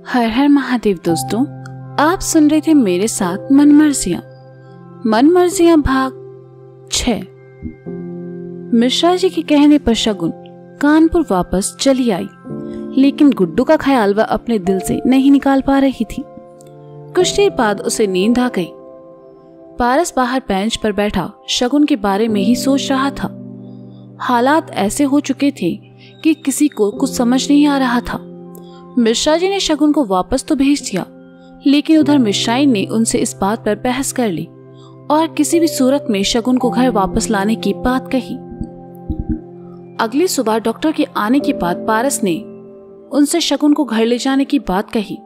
हर हर महादेव दोस्तों, आप सुन रहे थे मेरे साथ मनमर्जियां भाग 6। मिश्रा जी के कहने पर शगुन कानपुर वापस चली आई, लेकिन गुड्डू का ख्याल वह अपने दिल से नहीं निकाल पा रही थी। कुछ देर बाद उसे नींद आ गई। पारस बाहर बेंच पर बैठा शगुन के बारे में ही सोच रहा था। हालात ऐसे हो चुके थे कि किसी को कुछ समझ नहीं आ रहा था। मिश्रा जी ने शगुन को वापस तो भेज दिया, लेकिन उधर मिश्राइन ने उनसे इस बात पर बहस कर ली और किसी भी सूरत में शगुन को घर वापस लाने की बात कही। अगली सुबह डॉक्टर के आने के बाद पारस ने उनसे शगुन को घर ले जाने की बात कही,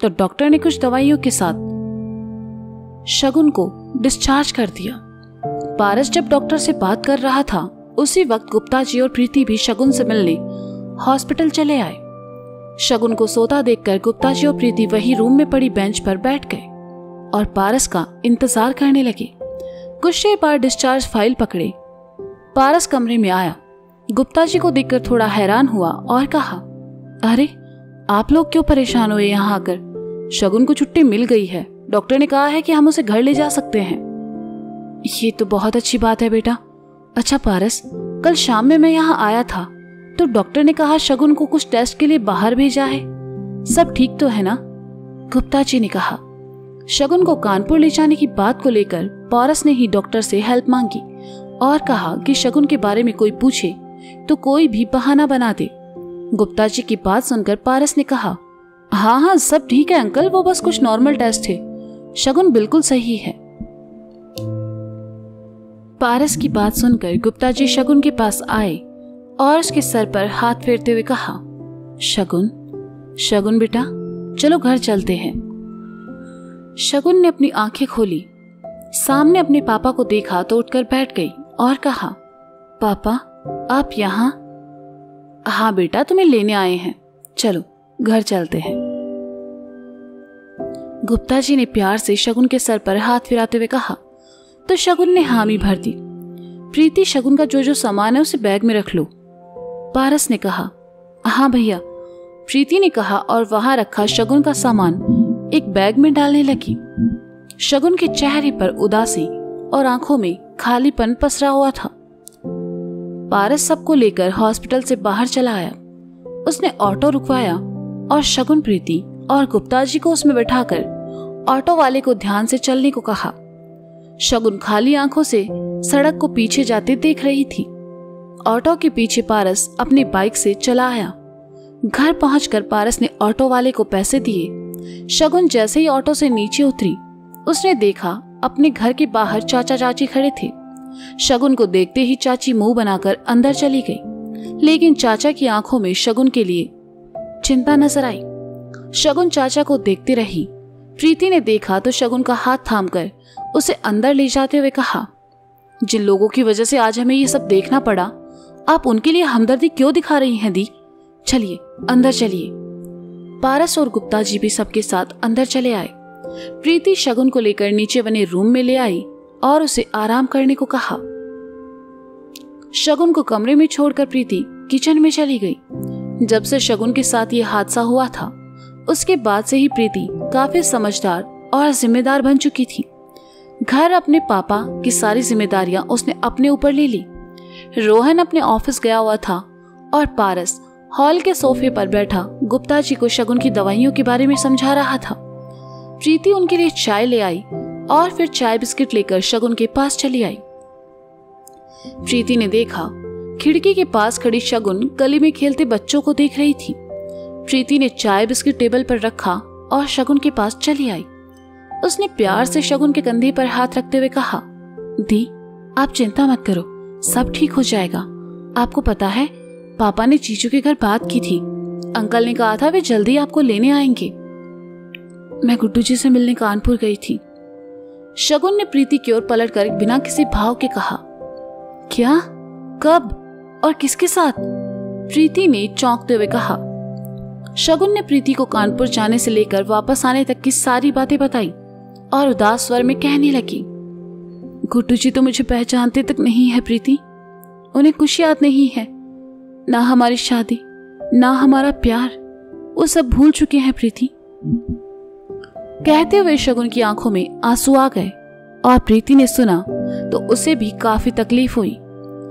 तो डॉक्टर ने कुछ दवाइयों के साथ शगुन को डिस्चार्ज कर दिया। पारस जब डॉक्टर से बात कर रहा था, उसी वक्त गुप्ता जी और प्रीति भी शगुन से मिलने हॉस्पिटल चले आए। शगुन को सोता देखकर गुप्ता जी और प्रीति वही रूम में पड़ी बेंच पर बैठ गए और पारस का इंतजार करने लगे। कुछ देर बाद डिस्चार्ज फाइल पकड़े पारस कमरे में आया। गुप्ता जी को देखकर थोड़ा हैरान हुआ और कहा, अरे आप लोग क्यों परेशान हुए यहाँ आकर? शगुन को छुट्टी मिल गई है, डॉक्टर ने कहा है कि हम उसे घर ले जा सकते हैं। ये तो बहुत अच्छी बात है बेटा। अच्छा पारस, कल शाम में मैं यहाँ आया था तो डॉक्टर ने कहा शगुन को कुछ टेस्ट के लिए बाहर भेजा है, सब ठीक तो है ना? गुप्ता जी ने कहा। शगुन को कानपुर ले जाने की बात को लेकर पारस ने ही डॉक्टर से हेल्प मांगी और कहा कि शगुन के बारे में कोई पूछे तो कोई भी बहाना बना दे। गुप्ता जी की बात सुनकर पारस ने कहा, हाँ हाँ सब ठीक है अंकल, वो बस कुछ नॉर्मल टेस्ट है, शगुन बिल्कुल सही है। पारस की बात सुनकर गुप्ता जी शगुन के पास आए और उसके सर पर हाथ फेरते हुए कहा, शगुन बेटा चलो घर चलते हैं। शगुन ने अपनी आंखें खोली, सामने अपने पापा को देखा तो उठकर बैठ गई और कहा, पापा आप यहाँ? हाँ बेटा तुम्हें लेने आए हैं, चलो घर चलते हैं। गुप्ता जी ने प्यार से शगुन के सर पर हाथ फिराते हुए कहा तो शगुन ने हामी भर दी। प्रीति शगुन का जो जो सामान है उसे बैग में रख लो, पारस ने कहा। हाँ भैया, प्रीति ने कहा और वहां रखा शगुन का सामान एक बैग में डालने लगी। शगुन के चेहरे पर उदासी और आंखों में खालीपन पसरा हुआ था। पारस सबको लेकर हॉस्पिटल से बाहर चला आया। उसने ऑटो रुकवाया और शगुन, प्रीति और गुप्ता जी को उसमें बैठाकर ऑटो वाले को ध्यान से चलने को कहा। शगुन खाली आंखों से सड़क को पीछे जाते देख रही थी। ऑटो के पीछे पारस अपनी बाइक से चला आया। घर पहुंचकर पारस ने ऑटो वाले को पैसे दिए। शगुन जैसे ही ऑटो से नीचे उतरी, उसने देखा अपने घर के बाहर चाचा चाची खड़े थे। शगुन को देखते ही चाची मुंह बनाकर अंदर चली गई, लेकिन चाचा की आंखों में शगुन के लिए चिंता नजर आई। शगुन चाचा को देखती रही। प्रीति ने देखा तो शगुन का हाथ थामकर उसे अंदर ले जाते हुए कहा, जिन लोगों की वजह से आज हमें ये सब देखना पड़ा, आप उनके लिए हमदर्दी क्यों दिखा रही हैं दी? चलिए अंदर चलिए। पारस और गुप्ता जी भी सबके साथ अंदर चले आए। प्रीति शगुन को लेकर नीचे बने रूम में ले आई और उसे आराम करने को कहा। शगुन को कमरे में छोड़कर प्रीति किचन में चली गई। जब से शगुन के साथ ये हादसा हुआ था, उसके बाद से ही प्रीति काफी समझदार और जिम्मेदार बन चुकी थी। घर अपने पापा की सारी जिम्मेदारियां उसने अपने ऊपर ले ली। रोहन अपने ऑफिस गया हुआ था और पारस हॉल के सोफे पर बैठा गुप्ता जी को शगुन की दवाइयों के बारे में समझा रहा था। प्रीति उनके लिए चाय ले आई और फिर चाय बिस्किट लेकर शगुन के पास चली आई। प्रीति ने देखा खिड़की के पास खड़ी शगुन गली में खेलते बच्चों को देख रही थी। प्रीति ने चाय बिस्किट टेबल पर रखा और शगुन के पास चली आई। उसने प्यार से शगुन के कंधे पर हाथ रखते हुए कहा, दी आप चिंता मत करो, सब ठीक हो जाएगा। आपको पता है पापा ने चीचू के घर बात की थी, अंकल ने कहा था वे जल्दी आपको लेने आएंगे। मैं गुड्डू जी से मिलने कानपुर गई थी। शगुन ने प्रीति की ओर पलटकर बिना किसी भाव के कहा, क्या, कब और किसके साथ? प्रीति ने चौंकते हुए कहा। शगुन ने प्रीति को कानपुर जाने से लेकर वापस आने तक की सारी बातें बताई और उदास स्वर में कहने लगी, गुड्डू जी तो मुझे पहचानते तक नहीं है प्रीति, उन्हें कुछ याद नहीं है। ना हमारी शादी, ना हमारा प्यार, वो सब भूल चुके हैं प्रीति। कहते हुए शगुन की आंखों में आंसू आ गए और प्रीति ने सुना तो उसे भी काफी तकलीफ हुई।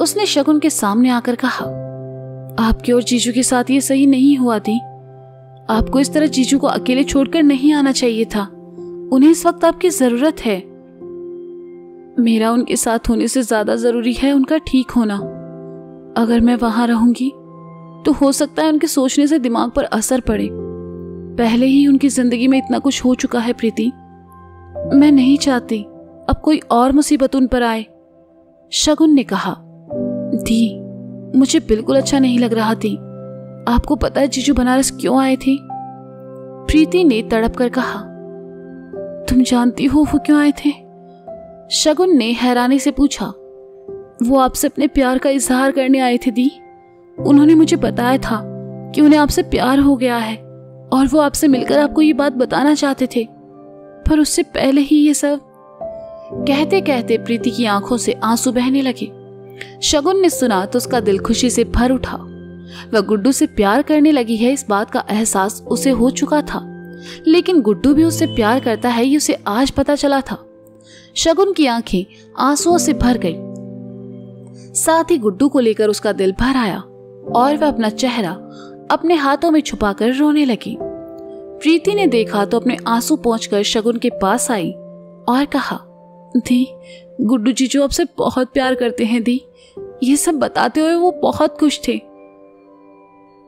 उसने शगुन के सामने आकर कहा, आपके और जीजू के साथ ये सही नहीं हुआ दी। आपको इस तरह जीजू को अकेले छोड़कर नहीं आना चाहिए था। उन्हें इस वक्त आपकी जरूरत है। मेरा उनके साथ होने से ज्यादा जरूरी है उनका ठीक होना। अगर मैं वहां रहूंगी तो हो सकता है उनके सोचने से दिमाग पर असर पड़े। पहले ही उनकी जिंदगी में इतना कुछ हो चुका है प्रीति। मैं नहीं चाहती अब कोई और मुसीबत उन पर आए। शगुन ने कहा, दी मुझे बिल्कुल अच्छा नहीं लग रहा थी। आपको पता है जीजू बनारस क्यों आए थे? प्रीति ने तड़प कर कहा, तुम जानती हो वो क्यों आए थे? शगुन ने हैरानी से पूछा। वो आपसे अपने प्यार का इजहार करने आए थे दी। उन्होंने मुझे बताया था कि उन्हें आपसे प्यार हो गया है और वो आपसे मिलकर आपको ये बात बताना चाहते थे, पर उससे पहले ही ये सब। कहते कहते प्रीति की आंखों से आंसू बहने लगे। शगुन ने सुना तो उसका दिल खुशी से भर उठा। वह गुड्डू से प्यार करने लगी है, इस बात का एहसास उसे हो चुका था, लेकिन गुड्डू भी उससे प्यार करता है ये उसे आज पता चला था। शगुन की आंखें आंसुओं से भर गई, साथ ही गुड्डू को लेकर उसका दिल भर आया और वह अपना चेहरा अपने हाथों में छुपाकर रोने लगी। प्रीति ने देखा तो अपने आंसू पोंछकर शगुन के पास आई और कहा, दी गुड्डू जीजू आपसे बहुत प्यार करते हैं दी। ये सब बताते हुए वो बहुत खुश थे।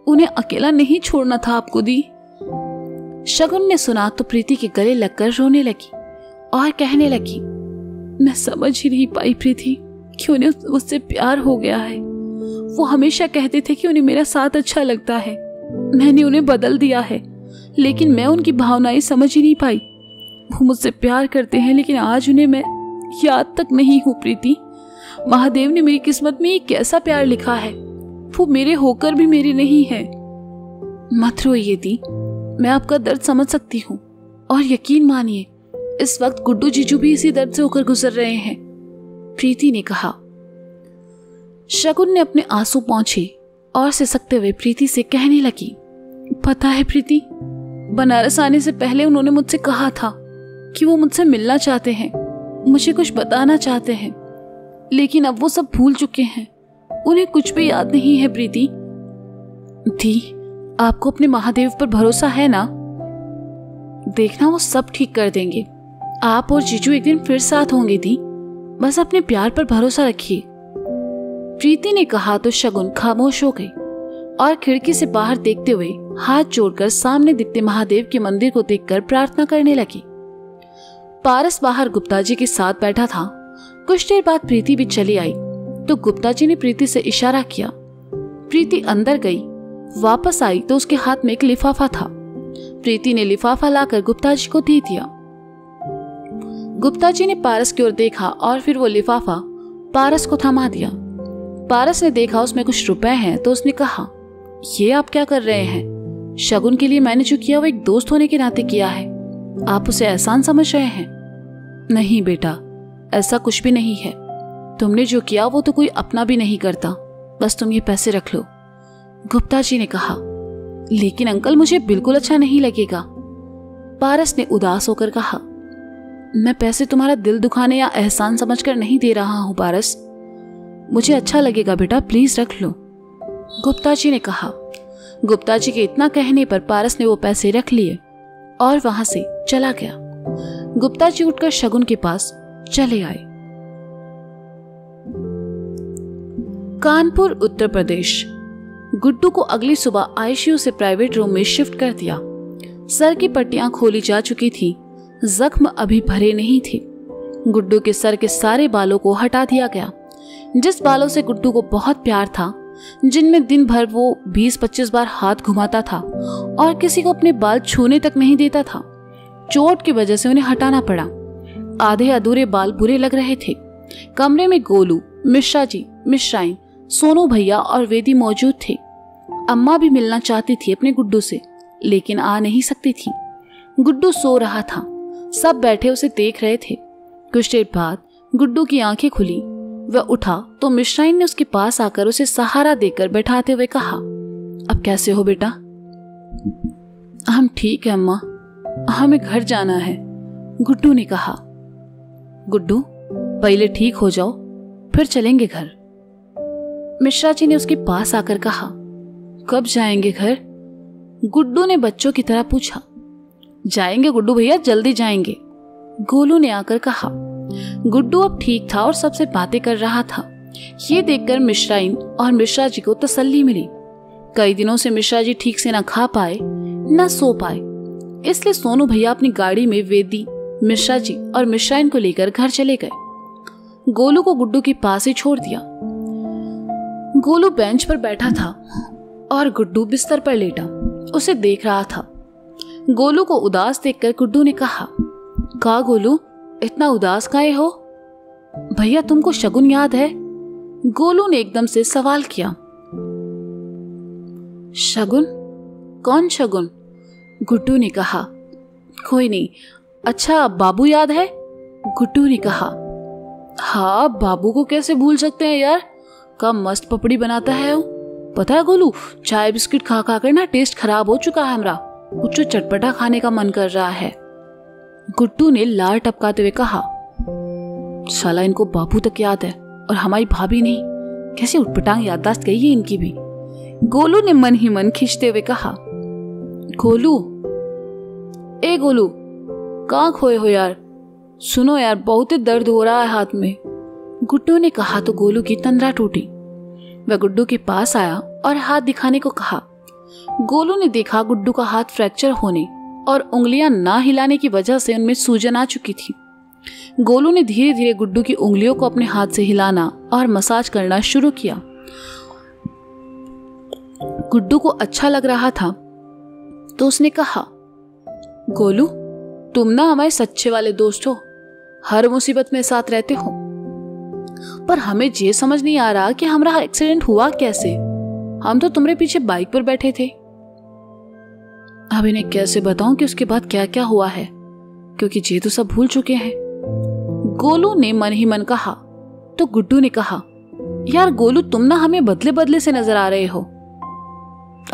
उन्हें अकेला नहीं छोड़ना था आपको दी। शगुन ने सुना तो प्रीति के गले लगकर रोने लगी और कहने लगी, मैं समझ ही नहीं पाई प्रीति कि उन्हें उससे प्यार हो गया है। वो हमेशा कहते थे कि उन्हें मेरा साथ अच्छा लगता है। मैंने उन्हें बदल दिया है, लेकिन मैं उनकी भावनाएं समझ ही नहीं पाई। वो मुझसे प्यार करते हैं लेकिन आज उन्हें मैं याद तक नहीं हूँ प्रीति। महादेव ने मेरी किस्मत में ये कैसा प्यार लिखा है, वो मेरे होकर भी मेरे नहीं है। मत रोइए दी, मैं आपका दर्द समझ सकती हूँ और यकीन मानिए इस वक्त गुड्डू जीजू भी इसी दर्द से होकर गुजर रहे हैं, प्रीति ने कहा। शगुन ने अपने आंसू पोंछे और सिसकते हुए प्रीति से कहने लगी, पता है प्रीति, बनारस आने से पहले उन्होंने मुझसे कहा था कि वो मुझसे मिलना चाहते हैं, मुझे कुछ बताना चाहते हैं, लेकिन अब वो सब भूल चुके हैं। उन्हें कुछ भी याद नहीं है प्रीति। दी, आपको अपने महादेव पर भरोसा है ना? देखना वो सब ठीक कर देंगे। आप और जीजू एक दिन फिर साथ होंगे दी, बस अपने प्यार पर भरोसा रखिए। प्रीति ने कहा तो शगुन खामोश हो गई और खिड़की से बाहर देखते हुए हाथ जोड़कर सामने दिखते महादेव के मंदिर को देखकर प्रार्थना करने लगी। पारस बाहर गुप्ता जी के साथ बैठा था। कुछ देर बाद प्रीति भी चली आई तो गुप्ता जी ने प्रीति से इशारा किया। प्रीति अंदर गई, वापस आई तो उसके हाथ में एक लिफाफा था। प्रीति ने लिफाफा लाकर गुप्ता जी को दे दिया। गुप्ता जी ने पारस की ओर देखा और फिर वो लिफाफा पारस को थमा दिया। पारस ने देखा उसमें कुछ रुपए हैं तो उसने कहा, ये आप क्या कर रहे हैं? शगुन के लिए मैंने जो किया वो एक दोस्त होने के नाते किया है, आप उसे एहसान समझ रहे हैं? नहीं बेटा, ऐसा कुछ भी नहीं है। तुमने जो किया वो तो कोई अपना भी नहीं करता, बस तुम ये पैसे रख लो। गुप्ता जी ने कहा, लेकिन अंकल मुझे बिल्कुल अच्छा नहीं लगेगा। पारस ने उदास होकर कहा, मैं पैसे तुम्हारा दिल दुखाने या एहसान समझकर नहीं दे रहा हूं पारस, मुझे अच्छा लगेगा बेटा, प्लीज रख लो। गुप्ता जी ने कहा। गुप्ता जी के इतना कहने पर पारस ने वो पैसे रख लिए और वहां से चला गया। गुप्ता जी उठकर शगुन के पास चले आए। कानपुर उत्तर प्रदेश। गुड्डू को अगली सुबह आईसीयू से प्राइवेट रूम में शिफ्ट कर दिया। सर की पट्टियां खोली जा चुकी थी, जख्म अभी भरे नहीं थे। गुड्डू के सर के सारे बालों को हटा दिया गया। जिस बालों से गुड्डू को बहुत प्यार था, जिनमें दिन भर वो 20-25 बार हाथ घुमाता था और किसी को अपने बाल छूने तक नहीं देता था, चोट की वजह से उन्हें हटाना पड़ा। आधे अधूरे बाल बुरे लग रहे थे। कमरे में गोलू, मिश्रा जी, मिश्राइन, सोनू भैया और वेदी मौजूद थे। अम्मा भी मिलना चाहती थी अपने गुड्डू से, लेकिन आ नहीं सकती थी। गुड्डू सो रहा था, सब बैठे उसे देख रहे थे। कुछ देर बाद गुड्डू की आंखें खुली। वह उठा तो मिश्राइन ने उसके पास आकर उसे सहारा देकर बैठाते हुए कहा, अब कैसे हो बेटा? हम ठीक है अम्मा, हमें घर जाना है, गुड्डू ने कहा। गुड्डू, पहले ठीक हो जाओ, फिर चलेंगे घर। मिश्रा जी ने उसके पास आकर कहा, कब जाएंगे घर? गुड्डू ने बच्चों की तरह पूछा। जाएंगे गुड्डू भैया, जल्दी जाएंगे, गोलू ने आकर कहा। गुड्डू अब ठीक था और सबसे बातें कर रहा था। ये देखकर मिश्राइन और मिश्रा जी को तसल्ली मिली। कई दिनों से मिश्रा जी ठीक से न खा पाए न सो पाए, इसलिए सोनू भैया अपनी गाड़ी में वेदी, मिश्रा जी और मिश्राइन को लेकर घर चले गए। गोलू को गुड्डू के पास ही छोड़ दिया। गोलू बेंच पर बैठा था और गुड्डू बिस्तर पर लेटा उसे देख रहा था। गोलू को उदास देखकर गुड्डू ने कहा, का गोलू, इतना उदास काहे हो? भैया तुमको शगुन याद है? गोलू ने एकदम से सवाल किया। शगुन? कौन शगुन? गुड्डू ने कहा। कोई नहीं, अच्छा बाबू याद है? गुड्डू ने कहा। हाँ, बाबू को कैसे भूल सकते हैं यार, का मस्त पपड़ी बनाता है वो। पता है गोलू, चाय बिस्किट खा खा कर ना टेस्ट खराब हो चुका है हमरा, कुछ चटपटा खाने का मन कर रहा है। गुड्डू ने लार टपकाते हुए कहा, साला इनको बाबू तक याद है और हमारी भाभी नहीं, कैसे उटपटांग याददाश्त गई है इनकी भी। गोलू ने मन ही मन खींचते हुए कहा, गोलू, ए गोलू, कहाँ खोए हो यार? सुनो यार, बहुत ही दर्द हो रहा है हाथ में। गुड्डू ने कहा तो गोलू की तंद्रा टूटी। वह गुड्डू के पास आया और हाथ दिखाने को कहा। गोलू ने देखा गुड्डू का हाथ फ्रैक्चर होने और उंगलियां ना हिलाने की वजह से उनमें सूजन आ चुकी थी। गोलू ने धीरे धीरे गुड्डू की उंगलियों को अपने हाथ से हिलाना और मसाज करना शुरू किया। गुड्डू को अच्छा लग रहा था तो उसने कहा, गोलू, तुम ना हमारे सच्चे वाले दोस्त हो, हर मुसीबत में साथ रहते हो, पर हमें ये समझ नहीं आ रहा कि हमारा एक्सीडेंट हुआ कैसे। हम तो तुम्हारे पीछे बाइक पर बैठे थे। अब इन्हें कैसे बताऊं कि उसके बाद क्या क्या हुआ है, क्योंकि ये तो सब भूल चुके हैं। गोलू ने मन ही मन कहा तो गुड्डू ने कहा, यार गोलू, तुम ना हमें बदले बदले से नजर आ रहे हो।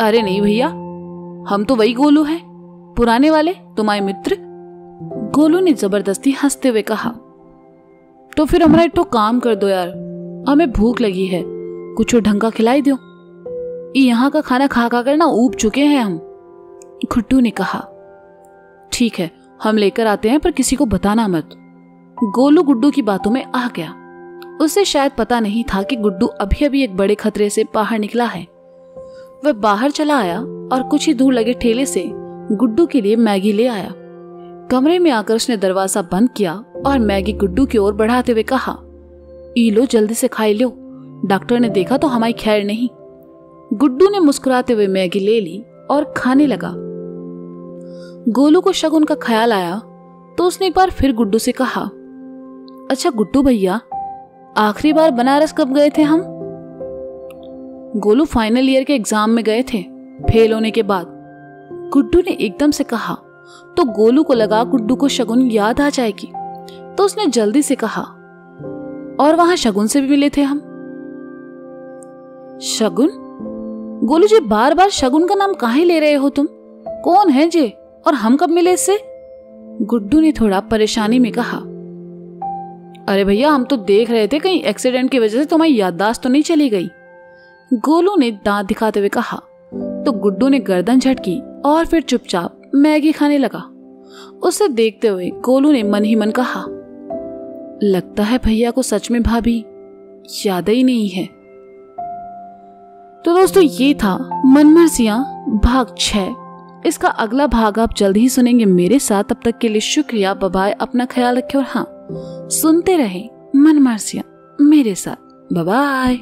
अरे नहीं भैया, हम तो वही गोलू हैं, पुराने वाले, तुम्हारे मित्र। गोलू ने जबरदस्ती हंसते हुए कहा, तो फिर हमारा एक तो काम कर दो यार, हमें भूख लगी है, कुछ ढंग का खिलाई दो। यहाँ का खाना खा खा कर ना ऊब चुके हैं हम। गुड्डू ने कहा, ठीक है, हम लेकर आते हैं, पर किसी को बताना मत। गोलू गुड्डू की बातों में आ गया। उसे शायद पता नहीं था कि गुड्डू अभी अभी एक बड़े खतरे से बाहर निकला है। वह बाहर चला आया और कुछ ही दूर लगे ठेले से गुड्डू के लिए मैगी ले आया। कमरे में आकर उसने दरवाजा बंद किया और मैगी गुड्डू की ओर बढ़ाते हुए कहा, ई लो, जल्दी से खाई लो, डॉक्टर ने देखा तो हमारी खैर नहीं। गुड्डू ने मुस्कुराते हुए मैगी ले ली और खाने लगा। गोलू को शगुन का ख्याल आया तो उसने एक बार फिर गुड्डू से कहा, अच्छा गुड्डू भैया, आखिरी बार बनारस कब गए थे हम? गोलू फाइनल ईयर के एग्जाम में गए थे, फेल होने के बाद, गुड्डू ने एकदम से कहा। तो गोलू को लगा गुड्डू को शगुन याद आ जाएगी, तो उसने जल्दी से कहा, और वहां शगुन से भी मिले थे हम। शगुन? गोलू जी, बार बार शगुन का नाम काहे ले रहे हो तुम? कौन है जे, और हम कब मिले इससे? गुड्डू ने थोड़ा परेशानी में कहा। अरे भैया, हम तो देख रहे थे कहीं एक्सीडेंट की वजह से तुम्हारी याददाश्त तो नहीं चली गई, गोलू ने दांत दिखाते हुए कहा। तो गुड्डू ने गर्दन झटकी और फिर चुपचाप मैगी खाने लगा। उसे देखते हुए गोलू ने मन ही मन कहा, लगता है भैया को सच में भाभी याद ही नहीं है। तो दोस्तों, ये था मनमर्जियां भाग 6। इसका अगला भाग आप जल्द ही सुनेंगे मेरे साथ। तब तक के लिए शुक्रिया, बाय बाय, अपना ख्याल रखें और हाँ, सुनते रहें मनमर्जियां मेरे साथ। Bye bye.